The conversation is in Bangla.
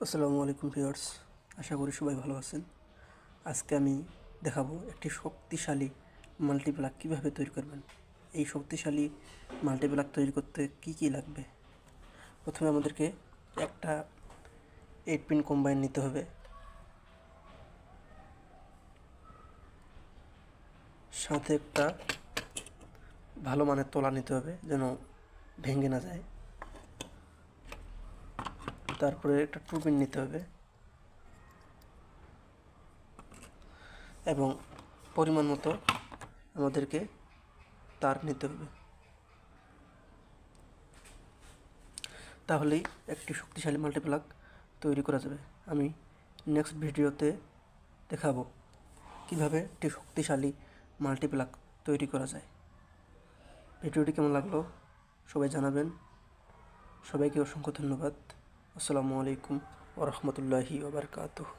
আসসালামু আলাইকুম ভিউয়ার্স, আশা করি সবাই ভালো আছেন। আজকে আমি দেখাবো একটি শক্তিশালী মাল্টিপ্লাগ কীভাবে তৈরি করবেন। এই শক্তিশালী মাল্টিপ্লাগ তৈরি করতে কি লাগবে। প্রথমে আমাদেরকে একটা 8 পিন কম্বাইন নিতে হবে, সাথে একটা ভালো মানের তলা নিতে হবে যেন ভেঙে না যায়। তারপরে একটা 2 পিন নিতে হবে এবং পরিমাণ মতো আমাদেরকে তার নিতে হবে। তাহলেই একটি শক্তিশালী মাল্টিপ্লাগ তৈরি করা যাবে। আমি নেক্সট ভিডিওতে দেখাবো কিভাবে একটি শক্তিশালী মাল্টিপ্লাগ তৈরি করা যায়। ভিডিওটি কেমন লাগলো সবাই জানাবেন। সবাইকে অসংখ্য ধন্যবাদ। আসসালামু আলাইকুম ওয়া রাহমাতুল্লাহি ওয়া বারাকাতুহু।